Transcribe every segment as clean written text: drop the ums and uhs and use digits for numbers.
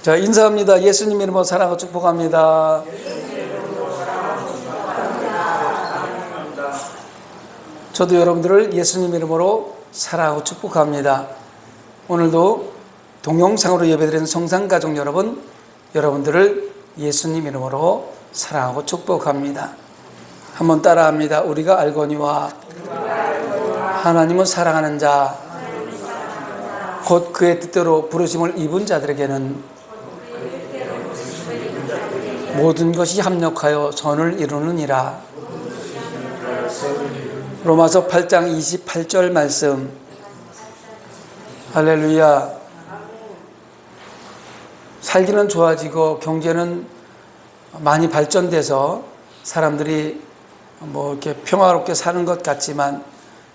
자, 인사합니다. 예수님 이름으로 사랑하고 축복합니다. 저도 여러분들을 예수님 이름으로 사랑하고 축복합니다. 오늘도 동영상으로 예배드리는 성산가족 여러분, 여러분들을 예수님 이름으로 사랑하고 축복합니다. 한번 따라합니다. 우리가 알거니와 하나님을 사랑하는 자, 곧 그의 뜻대로 부르심을 입은 자들에게는 모든 것이 합력하여 선을 이루느니라. 로마서 8장 28절 말씀. 할렐루야. 살기는 좋아지고 경제는 많이 발전돼서 사람들이 이렇게 평화롭게 사는 것 같지만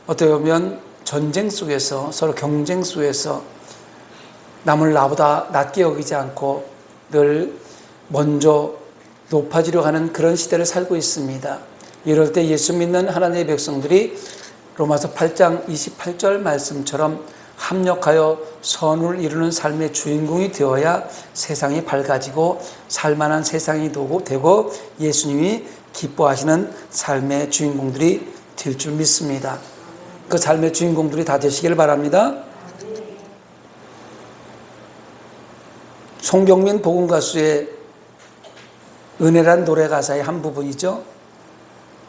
어떻게 보면 전쟁 속에서, 서로 경쟁 속에서 남을 나보다 낮게 여기지 않고 늘 먼저 높아지려 하는 그런 시대를 살고 있습니다. 이럴 때 예수 믿는 하나님의 백성들이 로마서 8장 28절 말씀처럼 합력하여 선을 이루는 삶의 주인공이 되어야 세상이 밝아지고 살만한 세상이 되고 예수님이 기뻐하시는 삶의 주인공들이 될 줄 믿습니다. 그 삶의 주인공들이 다 되시길 바랍니다. 송경민 복음가수의 은혜란 노래 가사의 한 부분이죠.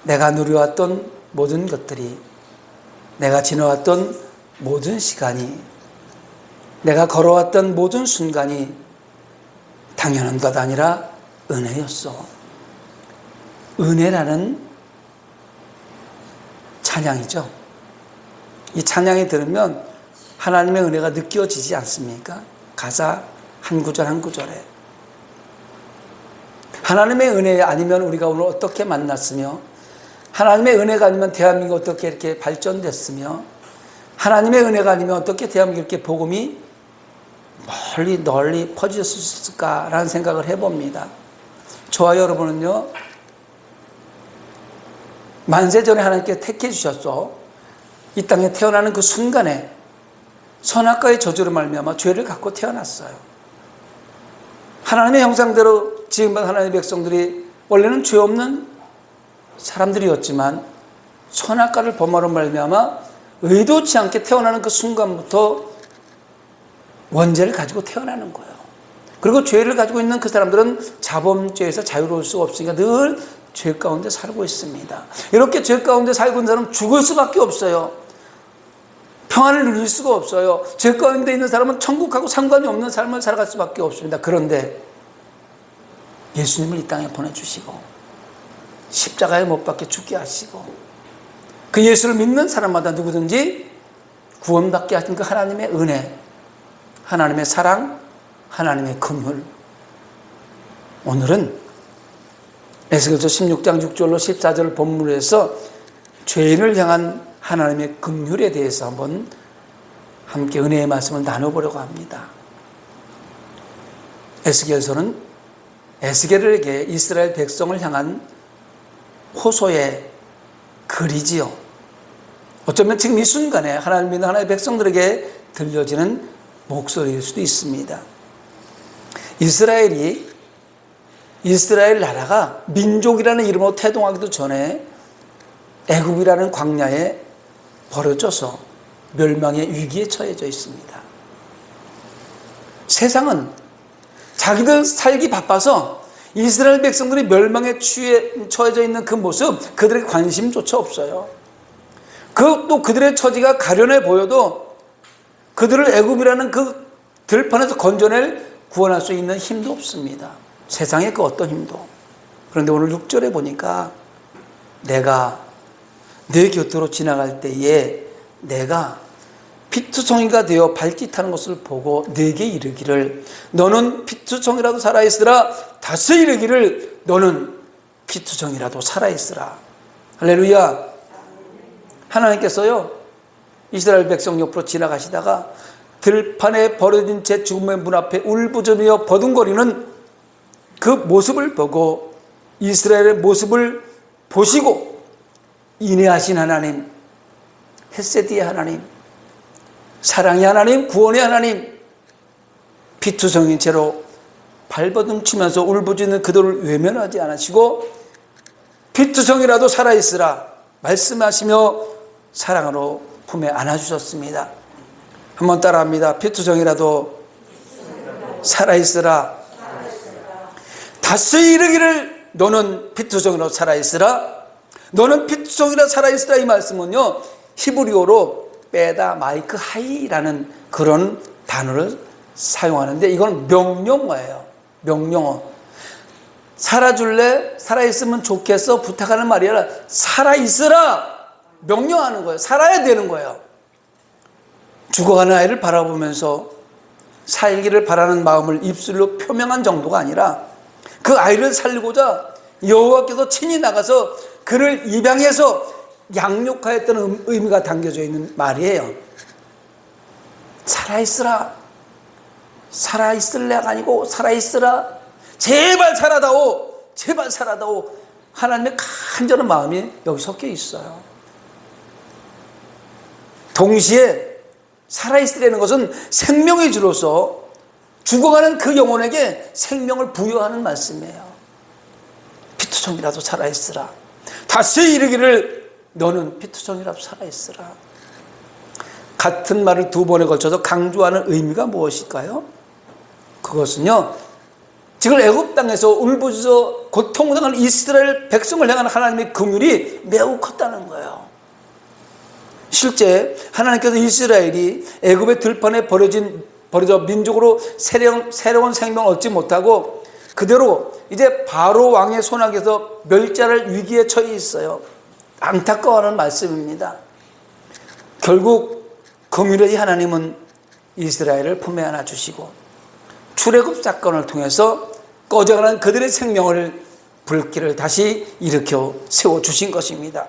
내가 누려왔던 모든 것들이, 내가 지나왔던 모든 시간이, 내가 걸어왔던 모든 순간이 당연한 것 아니라 은혜였어. 은혜라는 찬양이죠. 이 찬양이 들으면 하나님의 은혜가 느껴지지 않습니까? 가사 한 구절 한 구절에. 하나님의 은혜 아니면 우리가 오늘 어떻게 만났으며, 하나님의 은혜가 아니면 대한민국이 어떻게 이렇게 발전됐으며, 하나님의 은혜가 아니면 어떻게 대한민국이 이렇게 복음이 널리 퍼졌을까라는 생각을 해봅니다. 저와 여러분은요, 만세전에 하나님께 택해 주셨어. 이 땅에 태어나는 그 순간에 선악과의 저주로 말미암아 죄를 갖고 태어났어요. 하나님의 형상대로 지금은 하나님의 백성들이 원래는 죄 없는 사람들이었지만 선악과를 범하로 말미암아 의도치 않게 태어나는 그 순간부터 원죄를 가지고 태어나는 거예요. 그리고 죄를 가지고 있는 그 사람들은 자범죄에서 자유로울 수가 없으니까 늘 죄 가운데 살고 있습니다. 이렇게 죄 가운데 살고 있는 사람은 죽을 수밖에 없어요. 평안을 누릴 수가 없어요. 죄 가운데 있는 사람은 천국하고 상관이 없는 삶을 살아갈 수밖에 없습니다. 그런데 예수님을 이 땅에 보내주시고 십자가에 못 박혀 죽게 하시고 그 예수를 믿는 사람마다 누구든지 구원받게 하신 그 하나님의 은혜, 하나님의 사랑, 하나님의 긍휼. 오늘은 에스겔서 16장 6절로 14절 본문에서 죄인을 향한 하나님의 긍휼에 대해서 한번 함께 은혜의 말씀을 나눠보려고 합니다. 에스겔서는 에스겔에게 이스라엘 백성을 향한 호소의 글이지요. 어쩌면 지금 이 순간에 하나님 믿는 하나님의 백성들에게 들려지는 목소리일 수도 있습니다. 이스라엘 나라가 민족이라는 이름으로 태동하기도 전에 애굽이라는 광야에 버려져서 멸망의 위기에 처해져 있습니다. 세상은 자기들 살기 바빠서 이스라엘 백성들이 멸망에 처해져 있는 그 모습, 그들에게 관심조차 없어요. 또 그들의 처지가 가련해 보여도 그들을 애굽이라는 그 들판에서 구원할 수 있는 힘도 없습니다. 세상의 그 어떤 힘도. 그런데 오늘 6절에 보니까 내가 내 곁으로 지나갈 때에 내가 피투성이가 되어 발짓하는 것을 보고 내게 이르기를 너는 피투성이라도 살아있으라. 다시 이르기를 너는 피투성이라도 살아있으라. 할렐루야. 하나님께서요, 이스라엘 백성 옆으로 지나가시다가 들판에 버려진 채 죽음의 문 앞에 울부짖으며 버둥거리는 그 모습을 보고 이스라엘의 모습을 보시고 인애하신 하나님, 헤세디의 하나님, 사랑의 하나님, 구원의 하나님, 피투성인 채로 발버둥 치면서 울부짖는 그들을 외면하지 않으시고 피투성이라도 살아있으라 말씀하시며 사랑으로 품에 안아주셨습니다. 한번 따라합니다. 피투성이라도 살아있으라. 다시 이르기를 너는 피투성이라도 살아있으라. 너는 피투성이라 살아있으라. 이 말씀은요, 히브리어로 빼다 마이크 하이라는 그런 단어를 사용하는데, 이건 명령어예요. 명령어. 살아줄래? 살아있으면 좋겠어? 부탁하는 말이 아니라 살아있으라 명령하는 거예요. 살아야 되는 거예요. 죽어가는 아이를 바라보면서 살기를 바라는 마음을 입술로 표명한 정도가 아니라 그 아이를 살리고자 여호와께서 친히 나가서 그를 입양해서 양육하였다는 의미가 담겨져 있는 말이에요. 살아있으라. 살아있을래가 아니고 살아있으라. 제발 살아다오. 제발 살아다오. 하나님의 간절한 마음이 여기 섞여 있어요. 동시에 살아있으라는 것은 생명의 주로서 죽어가는 그 영혼에게 생명을 부여하는 말씀이에요. 피투성이라도 살아있으라. 다시 이르기를 너는 피투성이라도 살아있으라. 같은 말을 두 번에 걸쳐서 강조하는 의미가 무엇일까요? 그것은요, 지금 애굽 땅에서 울부짖어 고통당하는 이스라엘 백성을 향한 하나님의 긍휼이 매우 컸다는 거예요. 실제 하나님께서 이스라엘이 애굽의 들판에 버려져 민족으로 새로운 생명을 얻지 못하고 그대로 이제 바로 왕의 손아귀에서 멸절할 위기에 처해 있어요. 안타까워하는 말씀입니다. 결국 긍휼의 하나님은 이스라엘을 품에 안아주시고 출애굽 사건을 통해서 꺼져가는 그들의 생명을 불길을 다시 일으켜 세워주신 것입니다.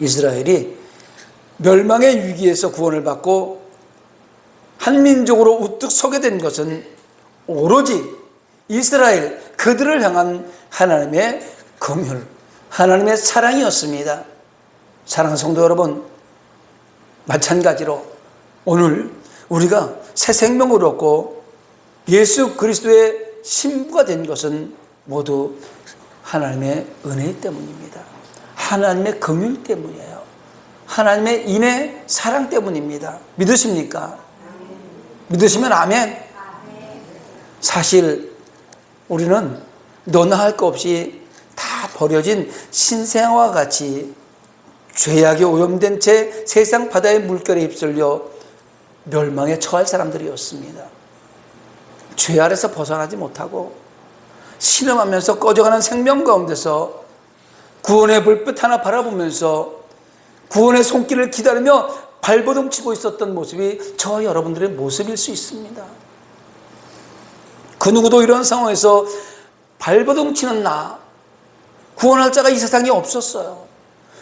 이스라엘이 멸망의 위기에서 구원을 받고 한민족으로 우뚝 서게 된 것은 오로지 이스라엘 그들을 향한 하나님의 긍휼, 하나님의 사랑이었습니다. 사랑하는 성도 여러분, 마찬가지로 오늘 우리가 새 생명을 얻고 예수 그리스도의 신부가 된 것은 모두 하나님의 은혜 때문입니다. 하나님의 긍휼 때문이에요. 하나님의 인애 사랑 때문입니다. 믿으십니까? 믿으시면 아멘. 사실 우리는 너나 할 것 없이 다 버려진 신생아와 같이 죄악에 오염된 채 세상 바다의 물결에 휩쓸려 멸망에 처할 사람들이었습니다. 죄 아래서 벗어나지 못하고 신음하면서 꺼져가는 생명 가운데서 구원의 불빛 하나 바라보면서 구원의 손길을 기다리며 발버둥 치고 있었던 모습이 저와 여러분들의 모습일 수 있습니다. 그 누구도 이런 상황에서 발버둥 치는 나, 구원할 자가 이 세상에 없었어요.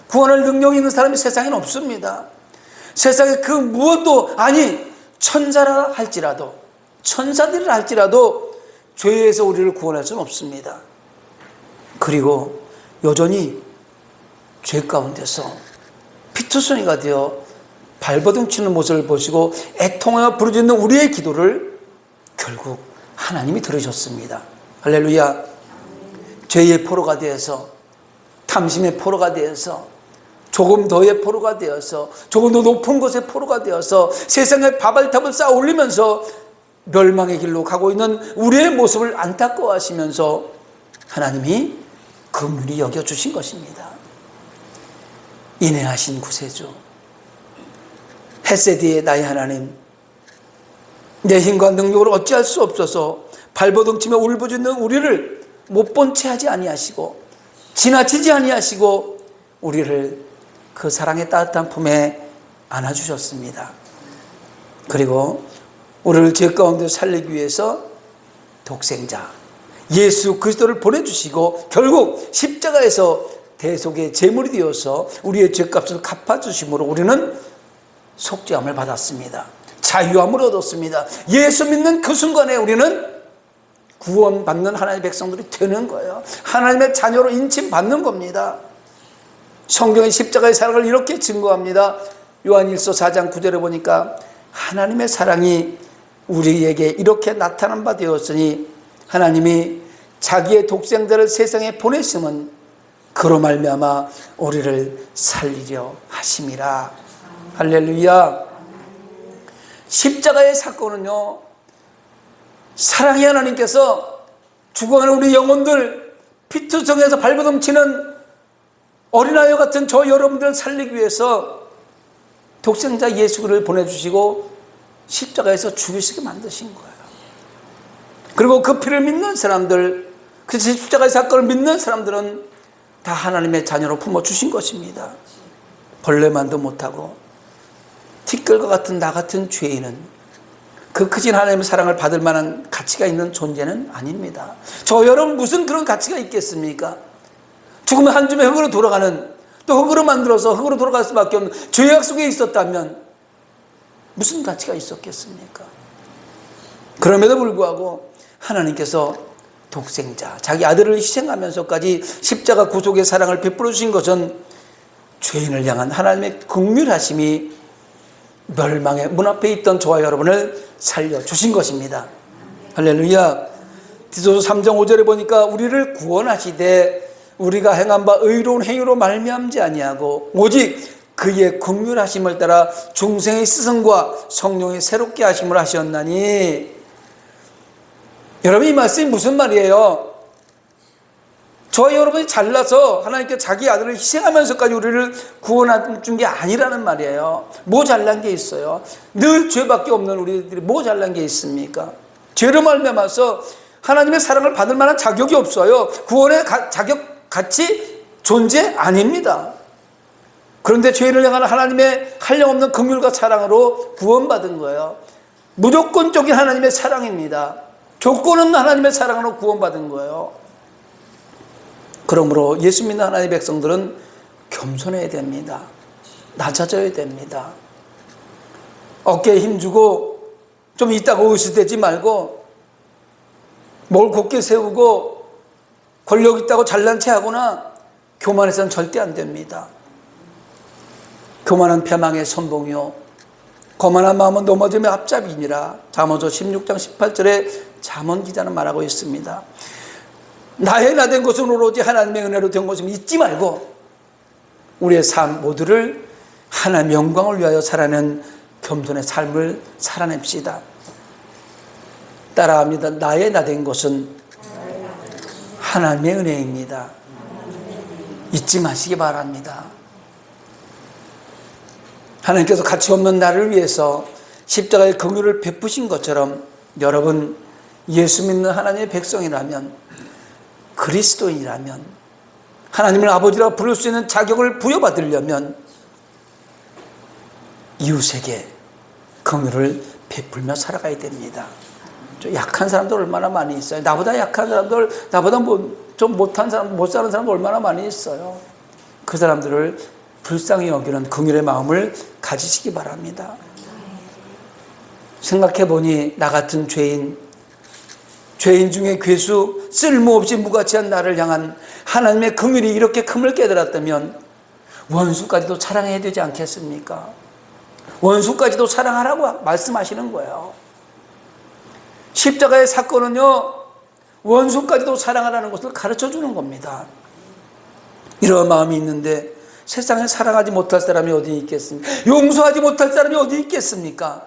구원할 능력이 있는 사람이 세상에는 없습니다. 세상에 그 무엇도, 아니 천사라 할지라도, 천사들이라 할지라도 죄에서 우리를 구원할 수는 없습니다. 그리고 여전히 죄 가운데서 피투성이가 되어 발버둥 치는 모습을 보시고 애통하여 부르짖는 우리의 기도를 결국 하나님이 들으셨습니다. 할렐루야. 죄의 포로가 되어서, 탐심의 포로가 되어서, 조금 더의 포로가 되어서, 조금 더 높은 곳의 포로가 되어서 세상에 바발탑을 쌓아 올리면서 멸망의 길로 가고 있는 우리의 모습을 안타까워하시면서 하나님이 긍휼히 여겨주신 것입니다. 인애하신 구세주, 헤세디의 나의 하나님, 내 힘과 능력으로 어찌할 수 없어서 발버둥 치며 울부짖는 우리를 못 본 채 하지 아니하시고 지나치지 아니하시고 우리를 그 사랑의 따뜻한 품에 안아주셨습니다. 그리고 우리를 죄 가운데 살리기 위해서 독생자 예수 그리스도를 보내주시고 결국 십자가에서 대속의 제물이 되어서 우리의 죄값을 갚아주심으로 우리는 속죄함을 받았습니다. 자유함을 얻었습니다. 예수 믿는 그 순간에 우리는 구원받는 하나님의 백성들이 되는 거예요. 하나님의 자녀로 인침받는 겁니다. 성경의 십자가의 사랑을 이렇게 증거합니다. 요한일서 4장 9절에 보니까 하나님의 사랑이 우리에게 이렇게 나타난 바 되었으니 하나님이 자기의 독생자를 세상에 보내심은 그로 말미암아 우리를 살리려 하심이라. 할렐루야. 십자가의 사건은요, 사랑의 하나님께서 죽어가는 우리 영혼들, 피투성에서 발버둥치는 어린아이와 같은 저 여러분들을 살리기 위해서 독생자 예수를 보내주시고 십자가에서 죽이시게 만드신 거예요. 그리고 그 피를 믿는 사람들, 그 십자가의 사건을 믿는 사람들은 다 하나님의 자녀로 품어주신 것입니다. 벌레만도 못하고 티끌과 같은 나 같은 죄인은 그 크신 하나님의 사랑을 받을 만한 가치가 있는 존재는 아닙니다. 저 여러분 무슨 그런 가치가 있겠습니까? 죽으면 한 줌의 흙으로 돌아가는, 또 흙으로 만들어서 흙으로 돌아갈 수밖에 없는 죄악 속에 있었다면 무슨 가치가 있었겠습니까? 그럼에도 불구하고 하나님께서 독생자, 자기 아들을 희생하면서까지 십자가 구속의 사랑을 베풀어 주신 것은 죄인을 향한 하나님의 긍휼하심이 멸망의 문 앞에 있던 저와 여러분을 살려주신 것입니다. 할렐루야. 디도서 3장 5절에 보니까 우리를 구원하시되 우리가 행한 바 의로운 행위로 말미암지 아니하고 오직 그의 긍휼하심을 따라 중생의 스승과 성령의 새롭게 하심을 하셨나니. 여러분, 이 말씀이 무슨 말이에요? 저와 여러분이 잘나서 하나님께 자기 아들을 희생하면서까지 우리를 구원해 준 게 아니라는 말이에요. 뭐 잘난 게 있어요? 늘 죄밖에 없는 우리들이 뭐 잘난 게 있습니까? 죄로 말미암아서 하나님의 사랑을 받을 만한 자격이 없어요. 구원의 자격, 가치, 존재 아닙니다. 그런데 죄인을 향한 하나님의 한량없는 긍휼과 사랑으로 구원받은 거예요. 무조건적인 하나님의 사랑입니다. 조건 없는 하나님의 사랑으로 구원받은 거예요. 그러므로 예수 믿는 하나님의 백성들은 겸손해야 됩니다. 낮아져야 됩니다. 어깨에 힘주고 좀 있다고 의식되지 말고 뭘 곧게 세우고 권력 있다고 잘난 체 하거나 교만해서는 절대 안 됩니다. 교만은 패망의 선봉이요 거만한 마음은 넘어짐의 앞잡이니라. 잠언서 16장 18절에 잠언 기자는 말하고 있습니다. 나의 나된 것은 오로지 하나님의 은혜로 된 것임을 잊지 말고 우리의 삶 모두를 하나님의 영광을 위하여 살아내는 겸손의 삶을 살아냅시다. 따라합니다. 나의 나된 것은 하나님의 은혜입니다. 잊지 마시기 바랍니다. 하나님께서 가치 없는 나를 위해서 십자가의 긍휼을 베푸신 것처럼 여러분 예수 믿는 하나님의 백성이라면, 그리스도인이라면, 하나님을 아버지라 부를 수 있는 자격을 부여받으려면 이웃에게 긍휼을 베풀며 살아가야 됩니다. 좀 약한 사람들 얼마나 많이 있어요. 나보다 약한 사람들, 나보다 좀 못한 사람, 못 사는 사람들 얼마나 많이 있어요. 그 사람들을 불쌍히 여기는 긍휼의 마음을 가지시기 바랍니다. 생각해보니 나 같은 죄인 중에 괴수, 쓸모없이 무가치한 나를 향한 하나님의 긍휼이 이렇게 큼을 깨달았다면 원수까지도 사랑해야 되지 않겠습니까? 원수까지도 사랑하라고 말씀하시는 거예요. 십자가의 사건은요, 원수까지도 사랑하라는 것을 가르쳐주는 겁니다. 이런 마음이 있는데 세상에 사랑하지 못할 사람이 어디 있겠습니까? 용서하지 못할 사람이 어디 있겠습니까?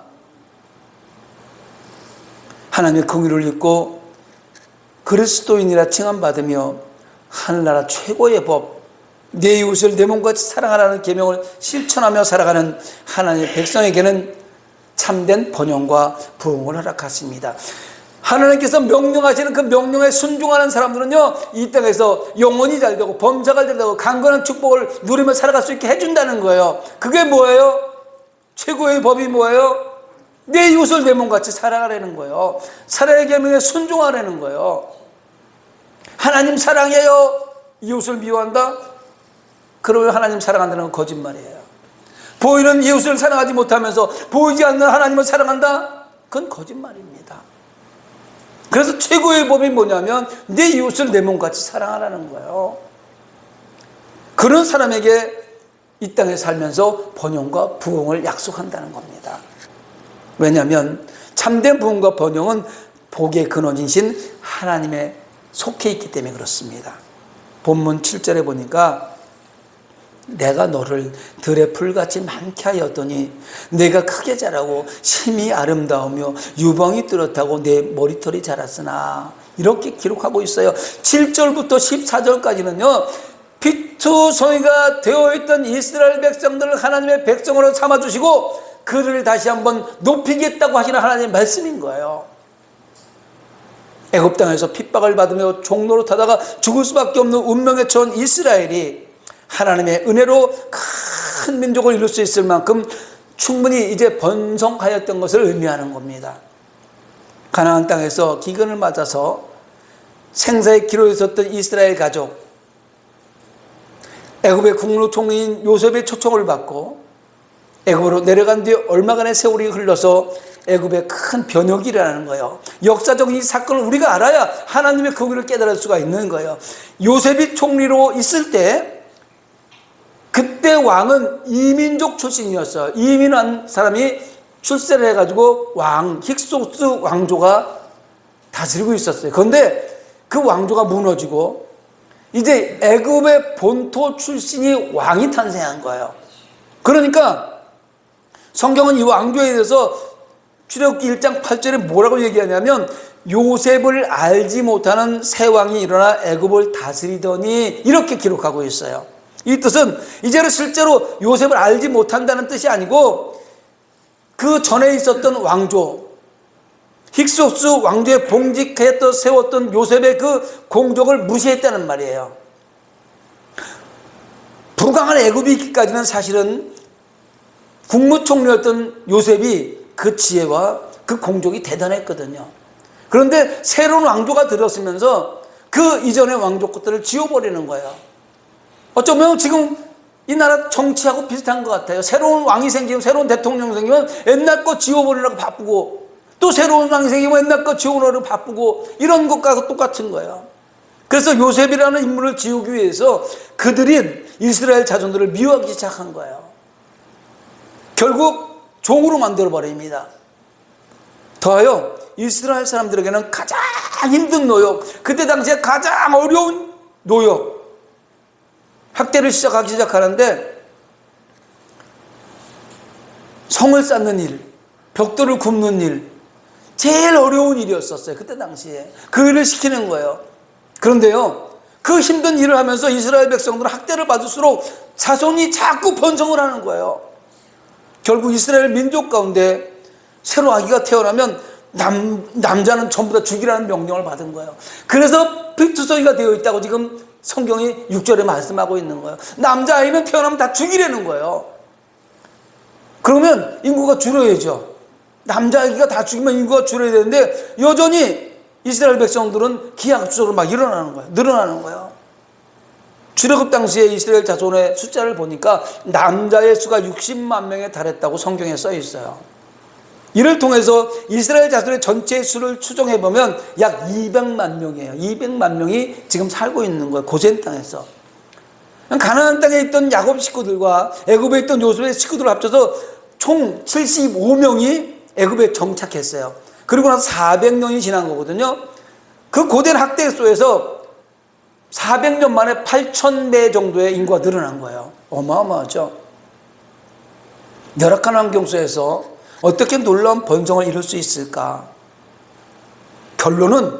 하나님의 긍휼을 입고 그리스도인이라 칭함받으며 하늘나라 최고의 법, 내 이웃을 내 몸같이 사랑하라는 계명을 실천하며 살아가는 하나님의 백성에게는 참된 번영과 부흥을 허락하십니다. 하나님께서 명령하시는 그 명령에 순종하는 사람들은요, 이 땅에서 영원히 잘되고 범사가 잘되고 강건한 축복을 누리며 살아갈 수 있게 해준다는 거예요. 그게 뭐예요? 최고의 법이 뭐예요? 내 이웃을 내 몸같이 사랑하라는 거예요. 사랑의 계명에 순종하라는 거예요. 하나님 사랑해요. 이웃을 미워한다? 그러면 하나님 사랑한다는 건 거짓말이에요. 보이는 이웃을 사랑하지 못하면서 보이지 않는 하나님을 사랑한다? 그건 거짓말입니다. 그래서 최고의 법이 뭐냐면 내 이웃을 내 몸같이 사랑하라는 거예요. 그런 사람에게 이 땅에 살면서 번영과 부흥을 약속한다는 겁니다. 왜냐하면 참된 부흥과 번영은 복의 근원이신 하나님에 속해 있기 때문에 그렇습니다. 본문 7절에 보니까 내가 너를 들의 풀같이 많게 하였더니 내가 크게 자라고 심히 아름다우며 유방이 뚜렷하고 내 머리털이 자랐으나, 이렇게 기록하고 있어요. 7절부터 14절까지는요 피투성이가 되어있던 이스라엘 백성들을 하나님의 백성으로 삼아주시고 그들을 다시 한번 높이겠다고 하시는 하나님의 말씀인 거예요. 애굽 땅에서 핍박을 받으며 종로로 타다가 죽을 수밖에 없는 운명에 처한 이스라엘이 하나님의 은혜로 큰 민족을 이룰 수 있을 만큼 충분히 이제 번성하였던 것을 의미하는 겁니다. 가나안 땅에서 기근을 맞아서 생사의 기로에 있었던 이스라엘 가족, 애굽의 국무총리인 요셉의 초청을 받고 애굽으로 내려간 뒤에 얼마간의 세월이 흘러서 애굽에 큰 변혁이 일어나는 거예요. 역사적인 이 사건을 우리가 알아야 하나님의 긍휼을 깨달을 수가 있는 거예요. 요셉이 총리로 있을 때 그때 왕은 이민족 출신이었어요. 이민한 사람이 출세를 해가지고 힉소스 왕조가 다스리고 있었어요. 그런데 그 왕조가 무너지고 이제 애굽의 본토 출신이 왕이 탄생한 거예요. 그러니까 성경은 이 왕조에 대해서 출애굽기 1장 8절에 뭐라고 얘기하냐면 요셉을 알지 못하는 새 왕이 일어나 애굽을 다스리더니, 이렇게 기록하고 있어요. 이 뜻은 이제는 실제로 요셉을 알지 못한다는 뜻이 아니고 그 전에 있었던 왕조, 힉소스 왕조에 봉직했던 세웠던 요셉의 그 공적을 무시했다는 말이에요. 부강한 애굽이 있기까지는 사실은 국무총리였던 요셉이 그 지혜와 그 공적이 대단했거든요. 그런데 새로운 왕조가 들었으면서 그 이전의 왕조 것들을 지워버리는 거예요. 어쩌면 지금 이 나라 정치하고 비슷한 것 같아요. 새로운 왕이 생기면, 새로운 대통령이 생기면 옛날 거 지워버리려고 바쁘고, 또 새로운 왕이 생기면 옛날 거 지워버리려고 바쁘고, 이런 것과 똑같은 거예요. 그래서 요셉이라는 인물을 지우기 위해서 그들이 이스라엘 자손들을 미워하기 시작한 거예요. 결국 종으로 만들어버립니다. 더하여 이스라엘 사람들에게는 가장 힘든 노역, 그때 당시에 가장 어려운 노역, 학대를 시작하는데 성을 쌓는 일, 벽돌을 굽는 일, 제일 어려운 일이었었어요. 그때 당시에 그 일을 시키는 거예요. 그런데요, 그 힘든 일을 하면서 이스라엘 백성들은 학대를 받을수록 자손이 자꾸 번성을 하는 거예요. 결국 이스라엘 민족 가운데 새로 아기가 태어나면 남자는 전부 다 죽이라는 명령을 받은 거예요. 그래서 피투성이가 되어 있다고 지금 성경이 6절에 말씀하고 있는 거예요. 남자아이는 태어나면 다 죽이라는 거예요. 그러면 인구가 줄어야죠. 남자아이가 다 죽이면 인구가 줄어야 되는데 여전히 이스라엘 백성들은 기하급수적으로 막 늘어나는 거예요. 출애굽 당시에 이스라엘 자손의 숫자를 보니까 남자의 수가 60만 명에 달했다고 성경에 써 있어요. 이를 통해서 이스라엘 자손의 전체 수를 추정해보면 약 200만 명이에요. 200만 명이 지금 살고 있는 거예요. 고센 땅에서. 가나안 땅에 있던 야곱 식구들과 애굽에 있던 요셉의 식구들을 합쳐서 총 75명이 애굽에 정착했어요. 그리고 나서 400년이 지난 거거든요. 그 고된 학대소에서 400년 만에 8,000배 정도의 인구가 늘어난 거예요. 어마어마하죠. 열악한 환경 속에서 어떻게 놀라운 번성을 이룰 수 있을까? 결론은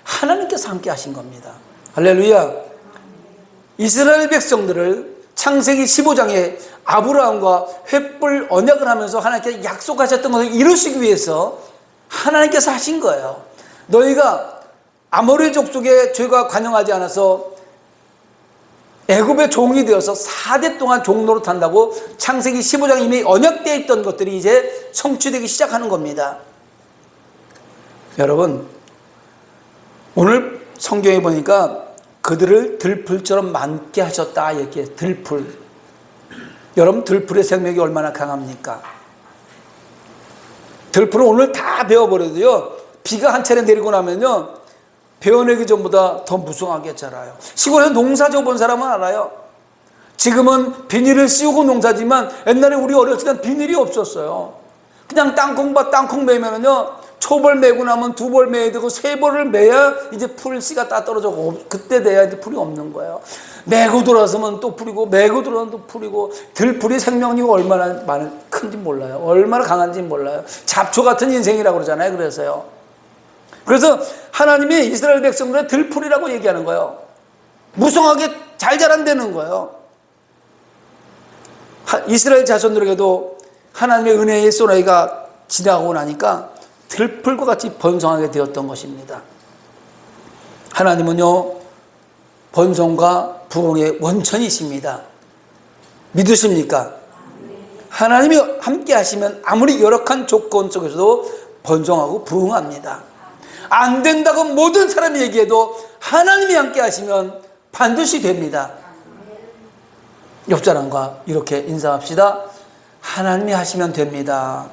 하나님께서 함께 하신 겁니다. 할렐루야. 이스라엘 백성들을 창세기 15장에 아브라함과 횃불 언약을 하면서 하나님께서 약속하셨던 것을 이루시기 위해서 하나님께서 하신 거예요. 너희가 아모리 족속의 죄가 관영하지 않아서 애굽의 종이 되어서 4대 동안 종노릇 한다고 창세기 15장에 이미 언약되어 있던 것들이 이제 성취되기 시작하는 겁니다. 여러분, 오늘 성경에 보니까 그들을 들풀처럼 많게 하셨다 이렇게. 들풀. 여러분, 들풀의 생명이 얼마나 강합니까? 들풀은 오늘 다 베어버려도요, 비가 한 차례 내리고 나면요 베어내기 전보다 더 무성하게 자라요. 시골에서 농사 져본 사람은 알아요. 지금은 비닐을 씌우고 농사지만 옛날에 우리 어렸을 땐 비닐이 없었어요. 그냥 땅콩밭 땅콩 매면은요 초벌 매고 나면 두 벌 매야 되고 세 벌을 매야 이제 풀씨가 딱 떨어져. 그때 돼야 이제 풀이 없는 거예요. 매고 돌아서면 또 풀이고 매고 돌아서면 또 풀이고, 들풀이 생명력이 얼마나 큰지 몰라요. 얼마나 강한지 몰라요. 잡초 같은 인생이라고 그러잖아요. 그래서 하나님이 이스라엘 백성들의 들풀이라고 얘기하는 거예요. 무성하게 잘 자란다는 거예요. 이스라엘 자손들에게도 하나님의 은혜의 소나기가 지나고 나니까 들풀과 같이 번성하게 되었던 것입니다. 하나님은요, 번성과 부흥의 원천이십니다. 믿으십니까? 하나님이 함께 하시면 아무리 열악한 조건 속에서도 번성하고 부흥합니다. 안 된다고 모든 사람이 얘기해도 하나님이 함께 하시면 반드시 됩니다. 옆 사람과 이렇게 인사합시다. 하나님이 하시면 됩니다.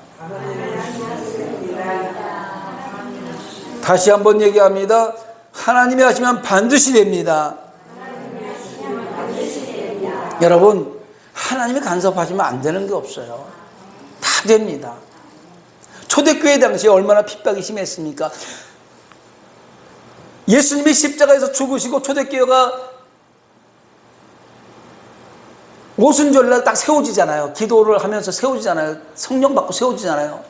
다시 한번 얘기합니다. 하나님이 하시면 반드시 됩니다. 여러분, 하나님이 간섭하시면 안 되는 게 없어요. 다 됩니다. 초대교회 당시에 얼마나 핍박이 심했습니까? 예수님이 십자가에서 죽으시고 초대교회가 오순절날 딱 세워지잖아요. 기도를 하면서 세워지잖아요. 성령 받고 세워지잖아요.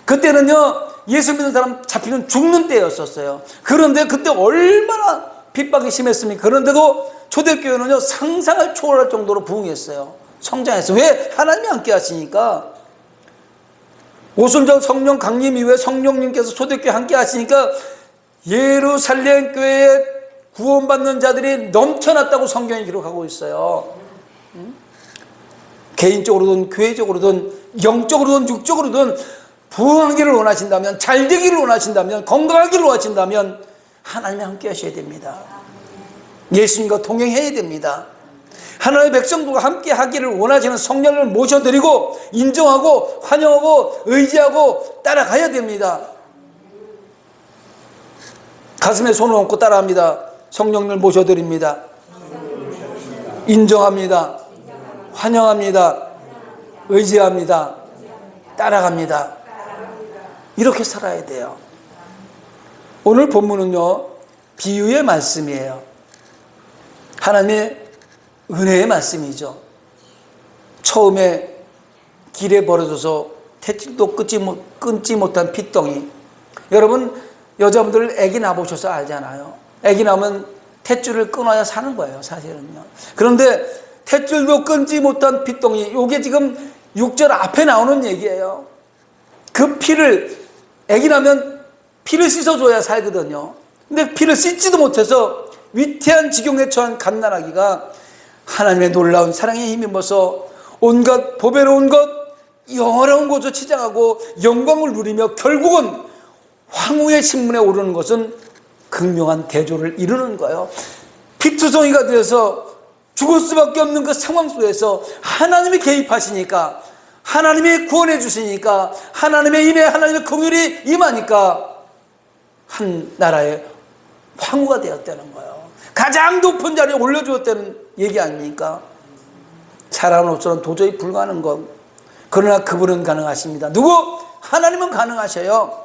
그때는요, 예수 믿는 사람 잡히면 죽는 때였었어요. 그런데 그때 얼마나 핍박이 심했습니까? 그런데도 초대교회는요, 상상을 초월할 정도로 부흥했어요. 성장했어요. 왜? 하나님이 함께 하시니까. 오순절 성령 강림 이후에 성령님께서 초대교회 함께 하시니까 예루살렘 교회에 구원받는 자들이 넘쳐났다고 성경이 기록하고 있어요. 개인적으로든 교회적으로든 영적으로든 육적으로든 부흥하기를 원하신다면, 잘 되기를 원하신다면, 건강하기를 원하신다면 하나님이 함께 하셔야 됩니다. 예수님과 동행해야 됩니다. 하나님의 백성들과 함께 하기를 원하시는 성령을 모셔드리고 인정하고 환영하고 의지하고 따라가야 됩니다. 가슴에 손을 얹고 따라합니다. 성령을 모셔드립니다. 인정합니다. 환영합니다. 의지합니다. 따라갑니다. 이렇게 살아야 돼요. 오늘 본문은요, 비유의 말씀이에요. 하나님의 은혜의 말씀이죠. 처음에 길에 버려져서 탯줄도 끊지 못한 핏덩이. 여러분, 여자분들 아기 낳아보셔서 알잖아요. 아기 낳으면 탯줄을 끊어야 사는 거예요, 사실은요. 그런데 탯줄도 끊지 못한 핏덩이, 이게 지금 6절 앞에 나오는 얘기예요. 그 피를, 아기 나면 피를 씻어줘야 살거든요. 근데 피를 씻지도 못해서 위태한 지경에 처한 갓난아기가 하나님의 놀라운 사랑에 힘입어서 온갖 보배로운 것, 영화로운 것을 치장하고 영광을 누리며 결국은 황후의 신문에 오르는 것은 극명한 대조를 이루는 거예요. 피투성이가 되어서 죽을 수밖에 없는 그 상황 속에서 하나님이 개입하시니까, 하나님이 구원해 주시니까, 하나님의 인해, 하나님의 긍휼이 임하니까 한 나라의 황후가 되었다는 거예요. 가장 높은 자리에 올려주었다는 얘기 아닙니까? 사람은 없어서는 도저히 불가능한 것. 그러나 그분은 가능하십니다. 누구? 하나님은 가능하셔요.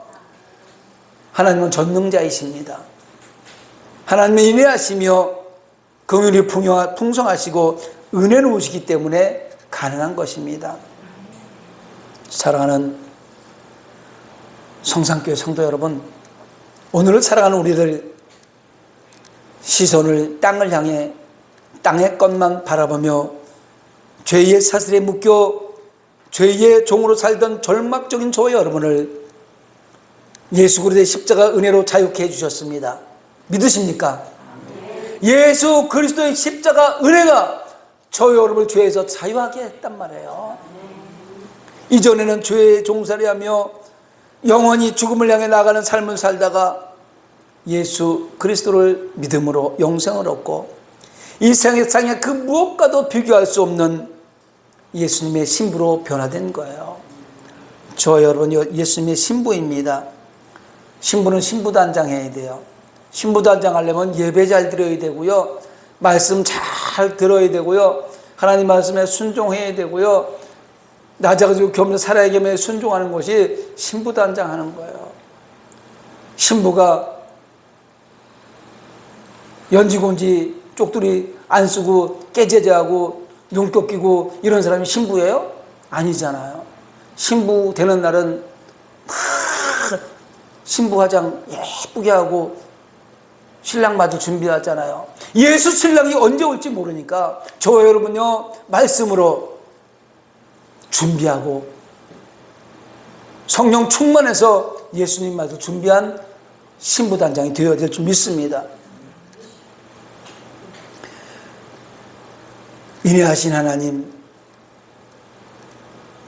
하나님은 전능자이십니다. 하나님은 인내하시며 긍휼이 풍성하시고 은혜로우시기 때문에 가능한 것입니다. 사랑하는 성산교회 성도 여러분, 오늘을 살아가는 우리들 시선을 땅을 향해 땅의 것만 바라보며 죄의 사슬에 묶여 죄의 종으로 살던 절망적인 저와 여러분을 예수 그리스도의 십자가 은혜로 자유케 해주셨습니다. 믿으십니까? 예수 그리스도의 십자가 은혜가 저와 여러분을 죄에서 자유하게 했단 말이에요. 이전에는 죄의 종살이하며 영원히 죽음을 향해 나가는 삶을 살다가 예수 그리스도를 믿음으로 영생을 얻고 이 세상의 그 무엇과도 비교할 수 없는 예수님의 신부로 변화된 거예요. 저 여러분 예수님의 신부입니다. 신부는 신부단장해야 돼요. 신부단장 하려면 예배 잘 드려야 되고요, 말씀 잘 들어야 되고요, 하나님 말씀에 순종해야 되고요, 낮아가지고 겸손 살아야 겸해 순종하는 것이 신부단장 하는 거예요. 신부가 연지곤지 쪽두리 안 쓰고 깨제제하고 눈곱 끼고 이런 사람이 신부예요? 아니잖아요. 신부 되는 날은 막 신부 화장 예쁘게 하고 신랑마저 준비하잖아요. 예수 신랑이 언제 올지 모르니까 저와 여러분요, 말씀으로 준비하고 성령 충만해서 예수님마저 준비한 신부단장이 되어야 될 줄 믿습니다. 인애하신 하나님,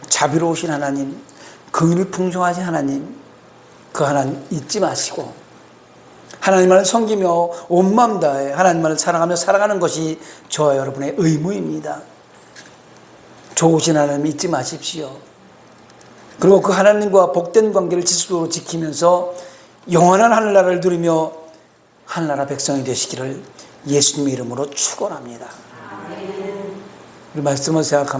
자비로우신 하나님, 긍휼 풍성하신 하나님, 그 하나님 잊지 마시고 하나님만을 섬기며 온 마음 다해 하나님만을 사랑하며 살아가는 것이 저와 여러분의 의무입니다. 좋으신 하나님 잊지 마십시오. 그리고 그 하나님과 복된 관계를 지속적으로 지키면서 영원한 하늘나라를 누리며 하늘나라 백성이 되시기를 예수님의 이름으로 축원합니다. 이 말씀을 생각하면